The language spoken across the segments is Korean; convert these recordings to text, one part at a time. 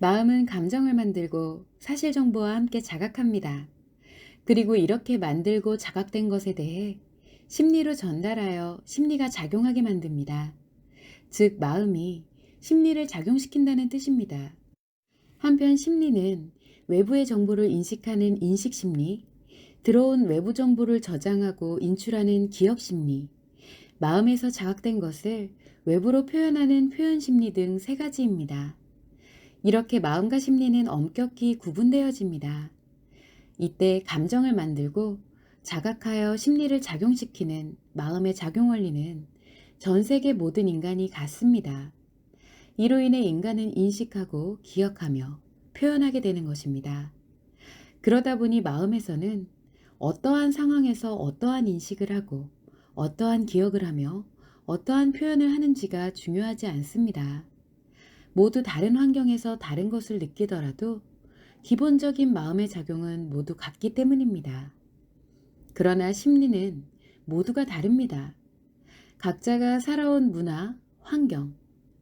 마음은 감정을 만들고 사실 정보와 함께 자각합니다. 그리고 이렇게 만들고 자각된 것에 대해 심리로 전달하여 심리가 작용하게 만듭니다. 즉, 마음이 심리를 작용시킨다는 뜻입니다. 한편 심리는 외부의 정보를 인식하는 인식 심리, 들어온 외부 정보를 저장하고 인출하는 기억 심리, 마음에서 자각된 것을 외부로 표현하는 표현 심리 등 세 가지입니다. 이렇게 마음과 심리는 엄격히 구분되어집니다. 이때 감정을 만들고 자각하여 심리를 작용시키는 마음의 작용 원리는 전 세계 모든 인간이 같습니다. 이로 인해 인간은 인식하고 기억하며 표현하게 되는 것입니다. 그러다 보니 마음에서는 어떠한 상황에서 어떠한 인식을 하고 어떠한 기억을 하며 어떠한 표현을 하는지가 중요하지 않습니다. 모두 다른 환경에서 다른 것을 느끼더라도 기본적인 마음의 작용은 모두 같기 때문입니다. 그러나 심리는 모두가 다릅니다. 각자가 살아온 문화, 환경,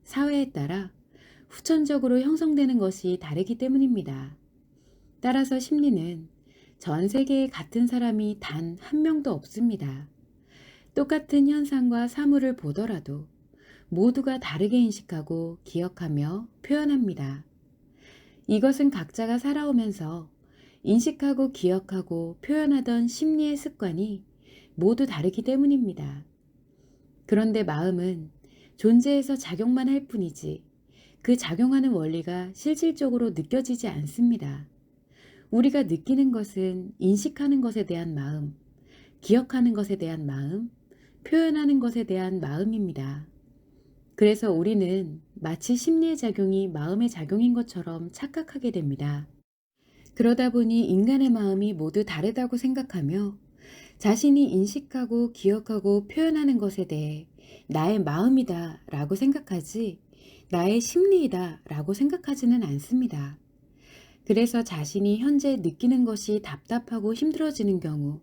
사회에 따라 후천적으로 형성되는 것이 다르기 때문입니다. 따라서 심리는 전 세계에 같은 사람이 단 한 명도 없습니다. 똑같은 현상과 사물을 보더라도 모두가 다르게 인식하고 기억하며 표현합니다. 이것은 각자가 살아오면서 인식하고 기억하고 표현하던 심리의 습관이 모두 다르기 때문입니다. 그런데 마음은 존재해서 작용만 할 뿐이지 그 작용하는 원리가 실질적으로 느껴지지 않습니다. 우리가 느끼는 것은 인식하는 것에 대한 마음, 기억하는 것에 대한 마음, 표현하는 것에 대한 마음입니다. 그래서 우리는 마치 심리의 작용이 마음의 작용인 것처럼 착각하게 됩니다. 그러다 보니 인간의 마음이 모두 다르다고 생각하며 자신이 인식하고 기억하고 표현하는 것에 대해 나의 마음이다 라고 생각하지 나의 심리이다 라고 생각하지는 않습니다. 그래서 자신이 현재 느끼는 것이 답답하고 힘들어지는 경우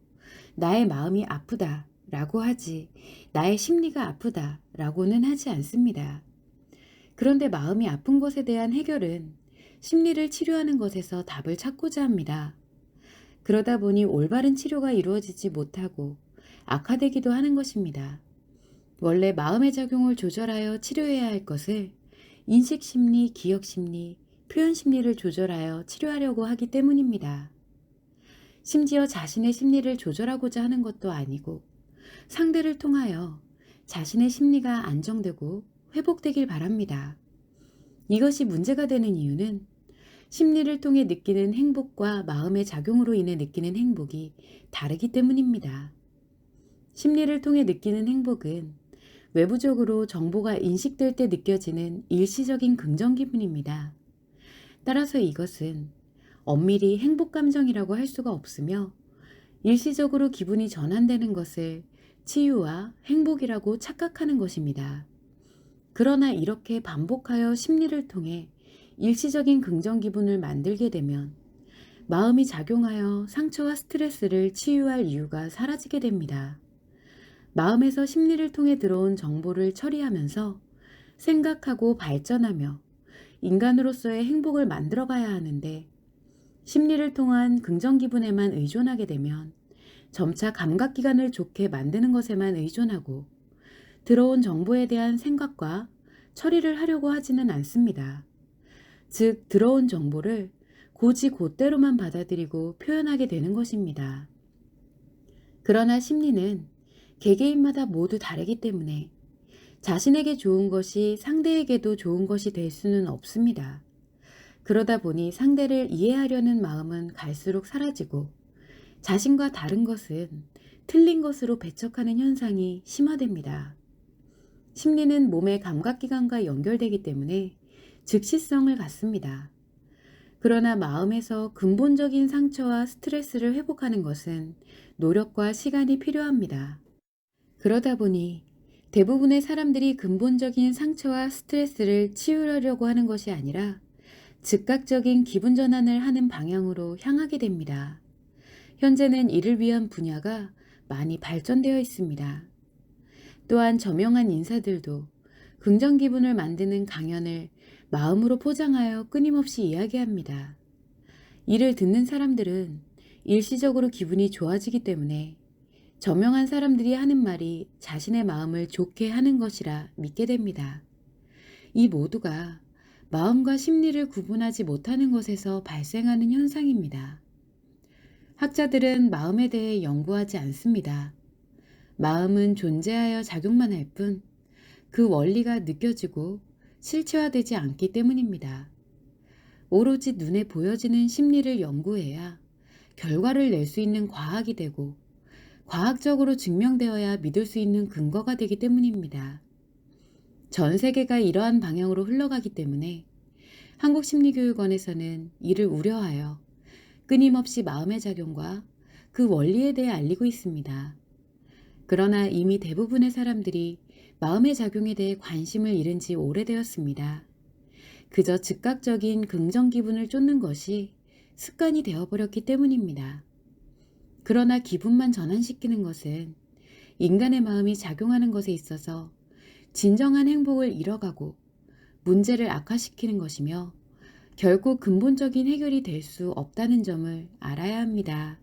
나의 마음이 아프다 라고 하지 나의 심리가 아프다 라고는 하지 않습니다. 그런데 마음이 아픈 것에 대한 해결은 심리를 치료하는 것에서 답을 찾고자 합니다. 그러다 보니 올바른 치료가 이루어지지 못하고 악화되기도 하는 것입니다. 원래 마음의 작용을 조절하여 치료해야 할 것을 인식 심리, 기억 심리, 표현 심리를 조절하여 치료하려고 하기 때문입니다. 심지어 자신의 심리를 조절하고자 하는 것도 아니고 상대를 통하여 자신의 심리가 안정되고 회복되길 바랍니다. 이것이 문제가 되는 이유는 심리를 통해 느끼는 행복과 마음의 작용으로 인해 느끼는 행복이 다르기 때문입니다. 심리를 통해 느끼는 행복은 외부적으로 정보가 인식될 때 느껴지는 일시적인 긍정 기분입니다. 따라서 이것은 엄밀히 행복 감정이라고 할 수가 없으며 일시적으로 기분이 전환되는 것을 치유와 행복이라고 착각하는 것입니다. 그러나 이렇게 반복하여 심리를 통해 일시적인 긍정 기분을 만들게 되면 마음이 작용하여 상처와 스트레스를 치유할 이유가 사라지게 됩니다. 마음에서 심리를 통해 들어온 정보를 처리하면서 생각하고 발전하며 인간으로서의 행복을 만들어가야 하는데 심리를 통한 긍정 기분에만 의존하게 되면 점차 감각기관을 좋게 만드는 것에만 의존하고 들어온 정보에 대한 생각과 처리를 하려고 하지는 않습니다. 즉, 들어온 정보를 곧대로만 받아들이고 표현하게 되는 것입니다. 그러나 심리는 개개인마다 모두 다르기 때문에 자신에게 좋은 것이 상대에게도 좋은 것이 될 수는 없습니다. 그러다 보니 상대를 이해하려는 마음은 갈수록 사라지고 자신과 다른 것은 틀린 것으로 배척하는 현상이 심화됩니다. 심리는 몸의 감각기관과 연결되기 때문에 즉시성을 갖습니다. 그러나 마음에서 근본적인 상처와 스트레스를 회복하는 것은 노력과 시간이 필요합니다. 그러다 보니 대부분의 사람들이 근본적인 상처와 스트레스를 치유하려고 하는 것이 아니라 즉각적인 기분 전환을 하는 방향으로 향하게 됩니다. 현재는 이를 위한 분야가 많이 발전되어 있습니다. 또한 저명한 인사들도 긍정 기분을 만드는 강연을 마음으로 포장하여 끊임없이 이야기합니다. 이를 듣는 사람들은 일시적으로 기분이 좋아지기 때문에 저명한 사람들이 하는 말이 자신의 마음을 좋게 하는 것이라 믿게 됩니다. 이 모두가 마음과 심리를 구분하지 못하는 것에서 발생하는 현상입니다. 학자들은 마음에 대해 연구하지 않습니다. 마음은 존재하여 작용만 할 뿐 그 원리가 느껴지고 실체화되지 않기 때문입니다. 오로지 눈에 보여지는 심리를 연구해야 결과를 낼 수 있는 과학이 되고 과학적으로 증명되어야 믿을 수 있는 근거가 되기 때문입니다. 전 세계가 이러한 방향으로 흘러가기 때문에 한국심리교육원에서는 이를 우려하여 끊임없이 마음의 작용과 그 원리에 대해 알리고 있습니다. 그러나 이미 대부분의 사람들이 마음의 작용에 대해 관심을 잃은 지 오래되었습니다. 그저 즉각적인 긍정 기분을 쫓는 것이 습관이 되어버렸기 때문입니다. 그러나 기분만 전환시키는 것은 인간의 마음이 작용하는 것에 있어서 진정한 행복을 잃어가고 문제를 악화시키는 것이며 결코 근본적인 해결이 될 수 없다는 점을 알아야 합니다.